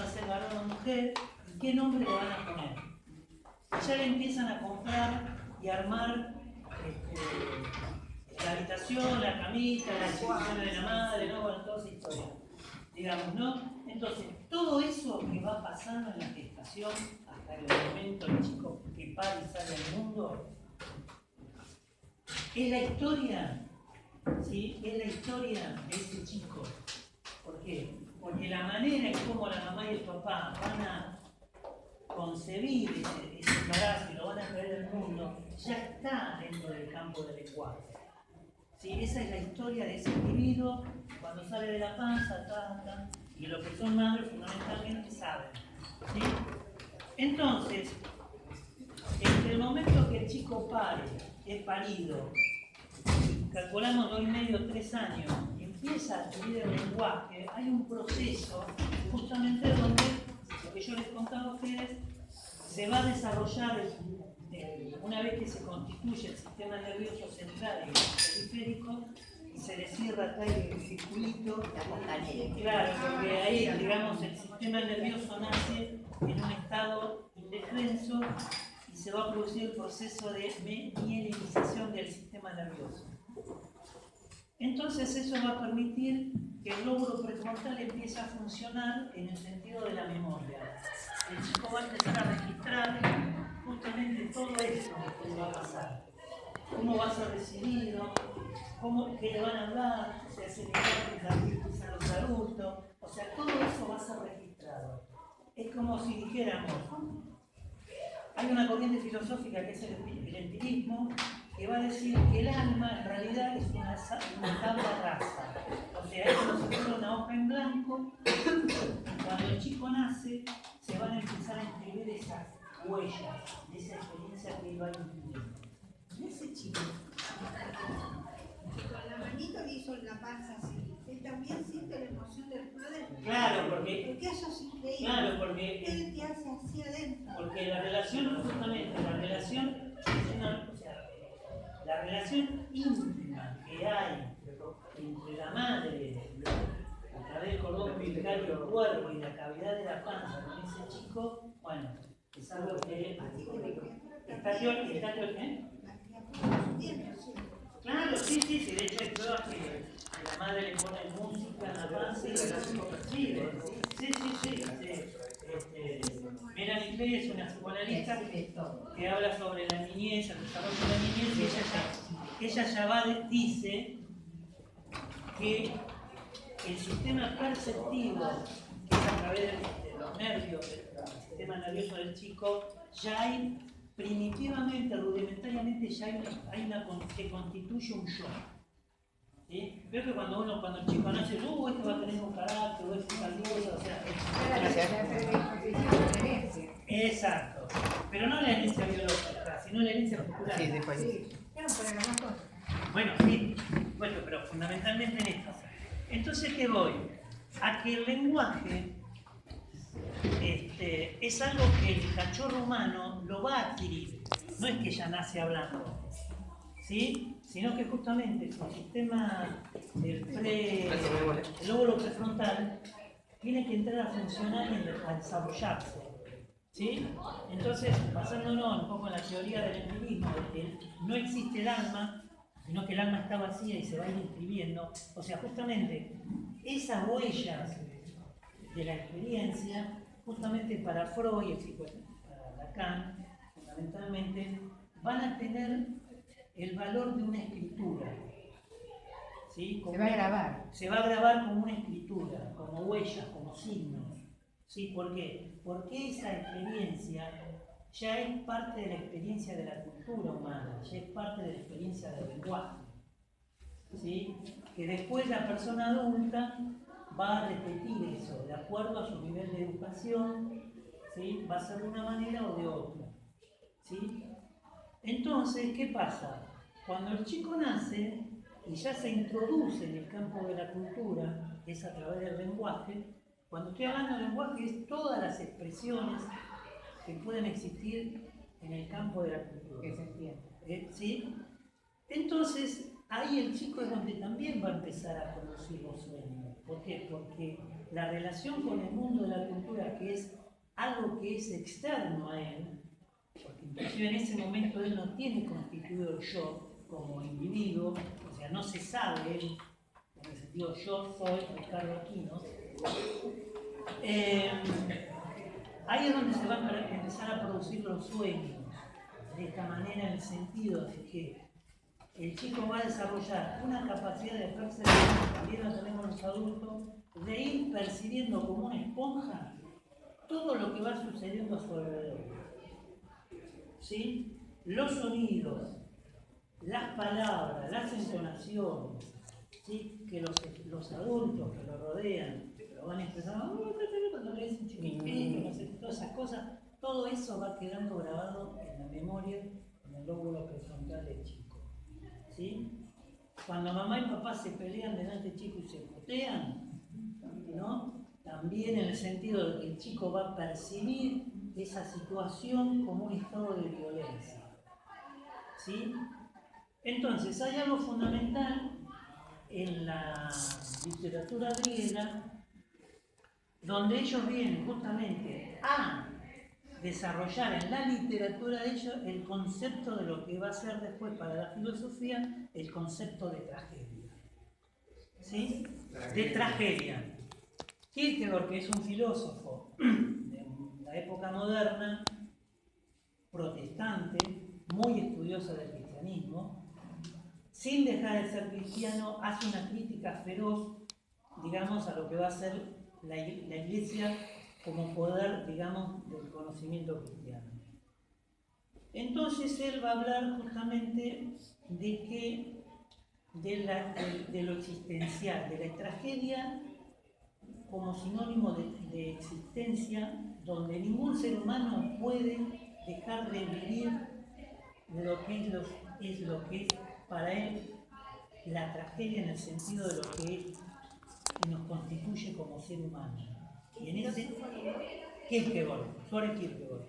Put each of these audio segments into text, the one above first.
va a ser varón o mujer, y qué nombre le van a poner. Ya le empiezan a comprar y armar la habitación, la camita, la institución de la madre, ¿no? Bueno, toda esa historia, digamos, ¿no? Entonces, todo eso que va pasando en la gestación hasta el momento del chico que para y sale al mundo, es la historia, ¿sí? Es la historia de ese chico. ¿Por qué? Porque la manera en cómo la mamá y el papá van a concebir ese embarazo y lo van a traer al mundo, ya está dentro del campo del lenguaje. ¿Sí? Esa es la historia de ese individuo cuando sale de la panza, y lo que son madres fundamentalmente saben. ¿Sí? Entonces, entre el momento que el chico pare, es parido, calculamos 2 y medio, 3 años, y empieza a adquirir el lenguaje, hay un proceso justamente donde, lo que yo les contaba a ustedes, se va a desarrollar, una vez que se constituye el sistema nervioso central y el periférico, y se le cierra acá el circulito, claro, porque ahí, digamos, el sistema nervioso nace en un estado indefenso y se va a producir el proceso de mielinización del sistema nervioso. Entonces eso va a permitir que el lóbulo prefrontal empiece a funcionar en el sentido de la memoria. El chico va a empezar a registrar justamente todo esto que le va a pasar. Cómo va a ser recibido, qué le van a hablar, o sea, se le va a los adultos, o sea, todo eso va a ser registrado. Es como si dijéramos, hay una corriente filosófica que es el empirismo, que va a decir que el alma en realidad es una tabla rasa. O sea, es como si fuera una hoja en blanco. Cuando el chico nace, se van a empezar a escribir esas huellas de esa experiencia que iba a incluir. Y ese chico, con la manito le hizo en la panza así, él también siente la emoción del padre. Claro, porque eso es increíble. Claro, porque él te hace hacia adentro. Porque la relación, justamente, la relación es una, o sea, la relación íntima que hay entre la madre, a través del cordón umbilical y el cuerpo y la cavidad de la panza con ese chico, bueno, es algo que está ¿eh? Claro, sí, de hecho hay pruebas que la madre le pone música en la panza y el chico percibe. Sí. Melanie Klein es una psicoanalista que habla sobre la niñez, el desarrollo de la niñez, y ella ya dice que el sistema perceptivo, que es a través de los nervios, del sistema nervioso del chico, ya hay primitivamente, rudimentariamente, ya se constituye un yo. ¿Sí? Veo que cuando el chico nace, este va a tener un carácter, o este tal cosa, o sea... Exacto. Pero no la herencia biológica, sino la herencia cultural. Sí, después. Sí, para las dos cosas. Bueno, sí. Bueno, pero fundamentalmente en esto. Entonces, ¿qué voy? A que el lenguaje es algo que el cachorro humano lo va a adquirir. No es que ya nace hablando, ¿sí? Sino que justamente el sistema del el lóbulo prefrontal tiene que entrar a funcionar y a desarrollarse, ¿sí? Entonces, basándonos un poco en la teoría del empirismo, de que no existe el alma, sino que el alma está vacía y se va a ir inscribiendo, o sea, justamente esas huellas de la experiencia, justamente para Freud y para Lacan, fundamentalmente, van a tener el valor de una escritura. ¿Sí? Se va a grabar. Se va a grabar como una escritura, como huellas, como signos. ¿Sí? ¿Por qué? Porque esa experiencia ya es parte de la experiencia de la cultura humana, ya es parte de la experiencia del lenguaje. ¿Sí? Que después la persona adulta va a repetir eso, de acuerdo a su nivel de educación, ¿sí? Va a ser de una manera o de otra. ¿Sí? Entonces, ¿qué pasa? Cuando el chico nace y ya se introduce en el campo de la cultura, es a través del lenguaje. Cuando estoy hablando de lenguaje, es todas las expresiones que pueden existir en el campo de la cultura. Que se entiende. ¿Sí? Entonces, ahí el chico es donde también va a empezar a producir los sueños. ¿Por qué? Porque la relación con el mundo de la cultura, que es algo que es externo a él, porque inclusive en ese momento él no tiene constituido el yo como individuo, o sea, no se sabe él, en el sentido yo soy Ricardo Aquino. Ahí es donde se van a empezar a producir los sueños, de esta manera, en el sentido de que el chico va a desarrollar una capacidad de percepción, también la tenemos los adultos, de ir percibiendo como una esponja todo lo que va sucediendo a su alrededor. ¿Sí? Los sonidos, las palabras, las entonaciones, ¿sí? Que los adultos que lo rodean, que lo van expresando, cuando le dicen chiquitín, no sé, todas esas cosas, todo eso va quedando grabado en la memoria, en el lóbulo prefrontal del chico. ¿Sí? Cuando mamá y papá se pelean delante del chico y se putean, ¿no? También en el sentido de que el chico va a percibir esa situación como un estado de violencia. ¿Sí? Entonces, hay algo fundamental en la literatura griega, donde ellos vienen justamente a desarrollar en la literatura de ellos el concepto de lo que va a ser después para la filosofía el concepto de tragedia. ¿Sí? De tragedia. Kierkegaard, que es un filósofo de la época moderna, protestante, muy estudioso del cristianismo, sin dejar de ser cristiano, hace una crítica feroz, digamos, a lo que va a ser la Iglesia como poder, digamos, del conocimiento cristiano. Entonces él va a hablar justamente de lo existencial, de la tragedia como sinónimo de existencia, donde ningún ser humano puede dejar de vivir lo que es lo que es para él la tragedia, en el sentido de lo que es y nos constituye como ser humano. Y en ese Kierkegaard, Søren Kierkegaard,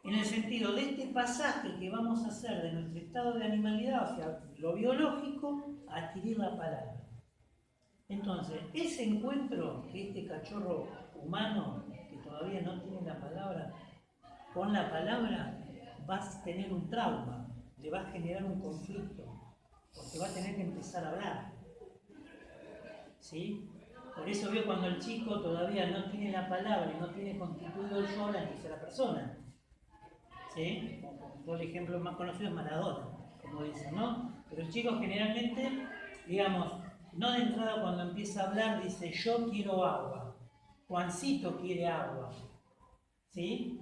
en el sentido de este pasaje que vamos a hacer de nuestro estado de animalidad, o sea, lo biológico, a adquirir la palabra. Entonces, ese encuentro que este cachorro humano, que todavía no tiene la palabra, con la palabra, va a tener un trauma, le va a generar un conflicto, porque va a tener que empezar a hablar. ¿Sí? Por eso veo cuando el chico todavía no tiene la palabra y no tiene constituido el yo, la tercera persona. ¿Sí? Por el ejemplo más conocido es Maradona, como dicen, ¿no? Pero el chico generalmente, digamos, no de entrada cuando empieza a hablar dice yo quiero agua, Juancito quiere agua. ¿Sí?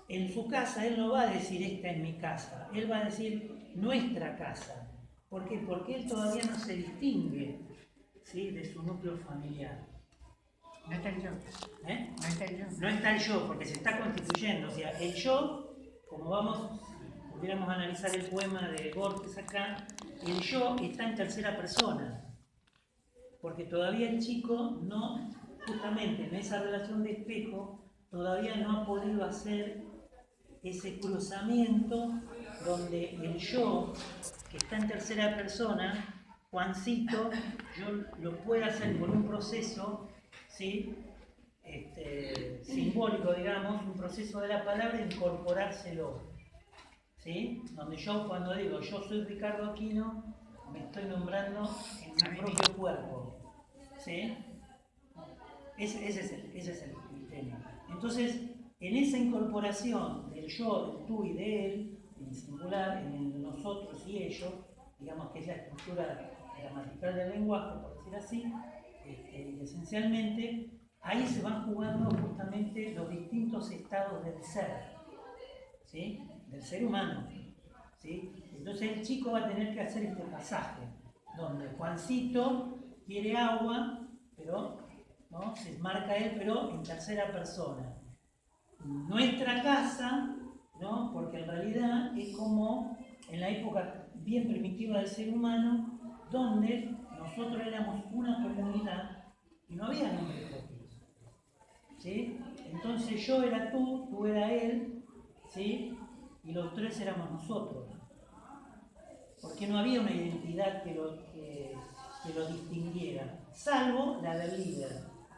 En su casa él no va a decir esta es mi casa, él va a decir nuestra casa. ¿Por qué? Porque él todavía no se distingue, ¿sí?, de su núcleo familiar. No está el yo. ¿Eh? No está el yo. No está el yo, porque se está constituyendo. O sea, el yo, como vamos, pudiéramos analizar el poema de Borges acá, el yo está en tercera persona. Porque todavía el chico no, justamente en esa relación de espejo, todavía no ha podido hacer ese cruzamiento donde el yo, que está en tercera persona, Juancito, yo lo puedo hacer por un proceso, ¿sí?, simbólico, digamos, un proceso de la palabra, incorporárselo. ¿Sí? Donde yo, cuando digo yo soy Ricardo Aquino, me estoy nombrando en mi propio cuerpo. ¿Sí? Ese es el tema. Entonces, en esa incorporación del yo, del tú y de él, en singular, en el nosotros y ellos, digamos que es la estructura gramatical del lenguaje, por decir así, esencialmente, ahí se van jugando justamente los distintos estados del ser, ¿sí?, del ser humano. ¿Sí? Entonces el chico va a tener que hacer este pasaje, donde Juancito quiere agua, pero ¿no?, se marca él, pero en tercera persona. Nuestra casa, ¿no?, porque en realidad es como en la época bien primitiva del ser humano, donde nosotros éramos una comunidad y no había nombres propios. ¿Sí? Entonces yo era tú era él, ¿sí?, y los tres éramos nosotros. Porque no había una identidad que lo distinguiera, salvo la del líder.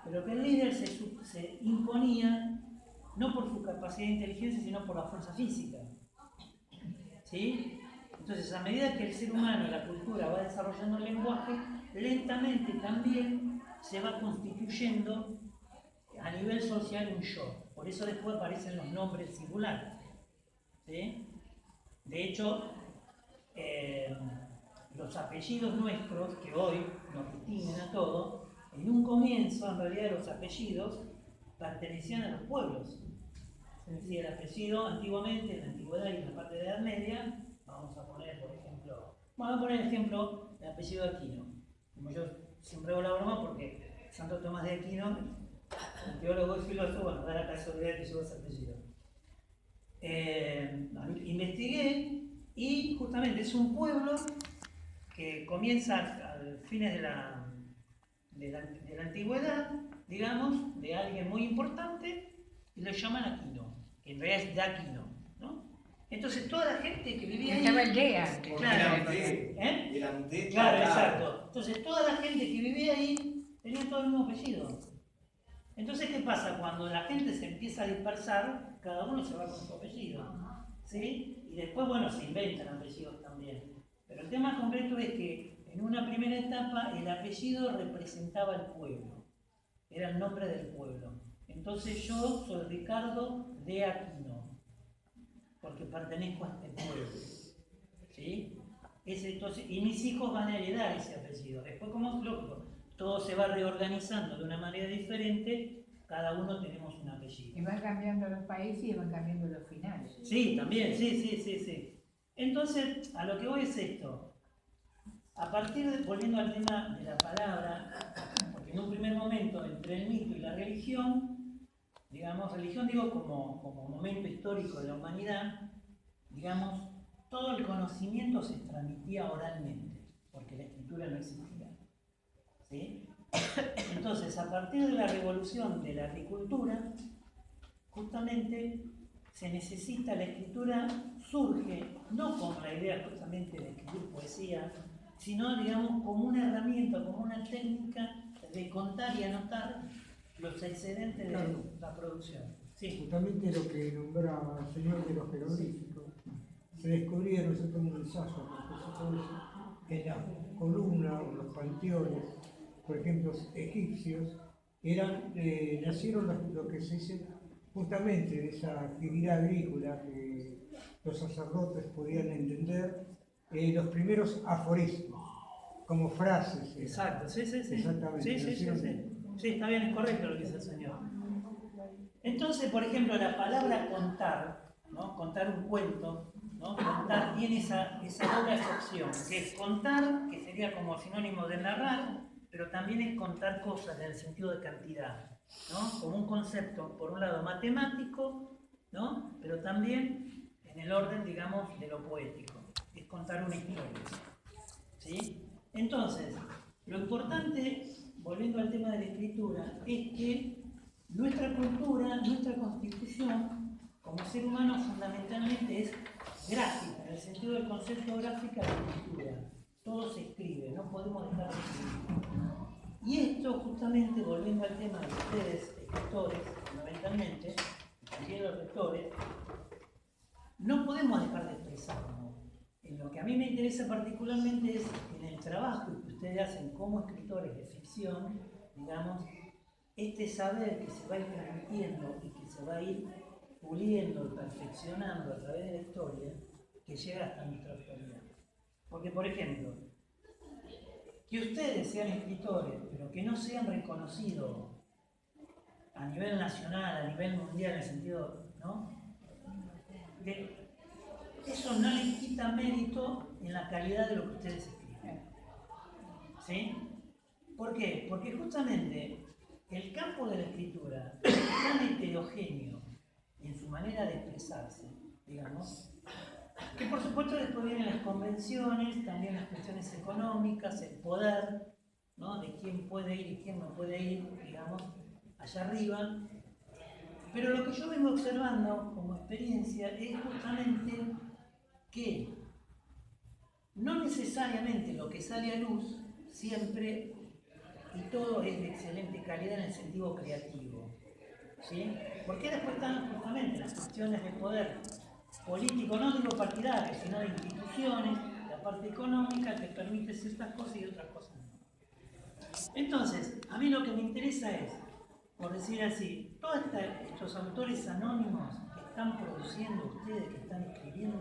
pero que el líder se imponía no por su capacidad de inteligencia, sino por la fuerza física. ¿Sí? Entonces, a medida que el ser humano, la cultura, va desarrollando el lenguaje, lentamente también se va constituyendo a nivel social un yo. Por eso después aparecen los nombres singulares. ¿Sí? De hecho, los apellidos nuestros, que hoy nos distinguen a todos, en un comienzo, en realidad, los apellidos pertenecían a los pueblos. Es decir, el apellido antiguamente, en la antigüedad y en la parte de la Edad Media, vamos a poner, por ejemplo, vamos a poner el ejemplo del apellido de Aquino. Como yo siempre hago la broma porque Santo Tomás de Aquino, un teólogo y filósofo, bueno, da la casualidad que llevó ese apellido. Investigué y justamente es un pueblo que comienza a fines de la antigüedad, digamos, de alguien muy importante, y lo llaman Aquino, que en realidad es de Aquino, ¿no? Entonces toda la gente que vivía ahí... Estaba el DEA. Claro, Eran de claro, exacto. Entonces toda la gente que vivía ahí tenía todo el mismo apellido. Entonces, ¿qué pasa? Cuando la gente se empieza a dispersar, cada uno se va con su apellido, ¿sí? Y después, bueno, se inventan apellidos también. Pero el tema concreto es que en una primera etapa el apellido representaba el pueblo, era el nombre del pueblo. Entonces yo soy Ricardo de Aquino, porque pertenezco a este pueblo, ¿sí? Entonces, y mis hijos van a heredar ese apellido. Después, como es lógico, todo se va reorganizando de una manera diferente, cada uno tenemos un apellido. Y van cambiando los países y van cambiando los finales. Sí, también, sí. Entonces, a lo que voy es esto. A partir de, volviendo al tema de la palabra, porque en un primer momento, entre el mito y la religión, digamos, religión digo como momento histórico de la humanidad, digamos, todo el conocimiento se transmitía oralmente, porque la escritura no existía. ¿Sí? Entonces, a partir de la revolución de la agricultura, justamente se necesita, la escritura surge no con la idea justamente de escribir poesía, sino, digamos, como una herramienta, como una técnica de contar y anotar los excedentes de la producción. Sí. Justamente lo que nombraba el señor de los jeroglíficos, se descubrieron, eso fue un ensayo, en las columnas o los panteones, por ejemplo, egipcios, nacieron lo que se dice justamente de esa actividad agrícola que los sacerdotes podían entender, los primeros aforismos, como frases. Exacto, sí. Exactamente. Sí, está bien, es correcto lo que dice el señor. Entonces, por ejemplo, la palabra contar, ¿no? Contar un cuento, ¿no? Contar tiene esa doble acepción, que es contar, que sería como sinónimo de narrar, pero también es contar cosas en el sentido de cantidad, ¿no? Como un concepto, por un lado, matemático, ¿no? Pero también en el orden, digamos, de lo poético. Es contar una historia, ¿sí? Entonces, lo importante, volviendo al tema de la escritura, es que nuestra cultura, nuestra constitución, como ser humano, fundamentalmente es gráfica, en el sentido del concepto gráfica de la escritura. Todo se escribe, no podemos dejar de escribir. Y esto, justamente, volviendo al tema de ustedes, escritores, fundamentalmente, y también los lectores, no podemos dejar de expresarnos. En lo que a mí me interesa particularmente es en el trabajo que ustedes hacen como escritores de ficción, digamos, este saber que se va a ir transmitiendo y que se va a ir puliendo y perfeccionando a través de la historia, que llega hasta nuestra actualidad. Porque, por ejemplo, que ustedes sean escritores, pero que no sean reconocidos a nivel nacional, a nivel mundial, en el sentido, ¿no? Eso no les quita mérito en la calidad de lo que ustedes escriben. ¿Sí? ¿Por qué? Porque justamente el campo de la escritura es tan heterogéneo en su manera de expresarse, digamos, que por supuesto después vienen las convenciones, también las cuestiones económicas, el poder, ¿no? De quién puede ir y quién no puede ir, digamos, allá arriba. Pero lo que yo vengo observando como experiencia es justamente que no necesariamente lo que sale a luz siempre y todo es de excelente calidad en el sentido creativo. ¿Sí? Porque después están justamente las cuestiones de poder político, no digo partidario, sino de instituciones, la parte económica que permite ciertas cosas y otras cosas no. Entonces, a mí lo que me interesa es, por decir así, todos estos autores anónimos que están produciendo ustedes, que están escribiendo,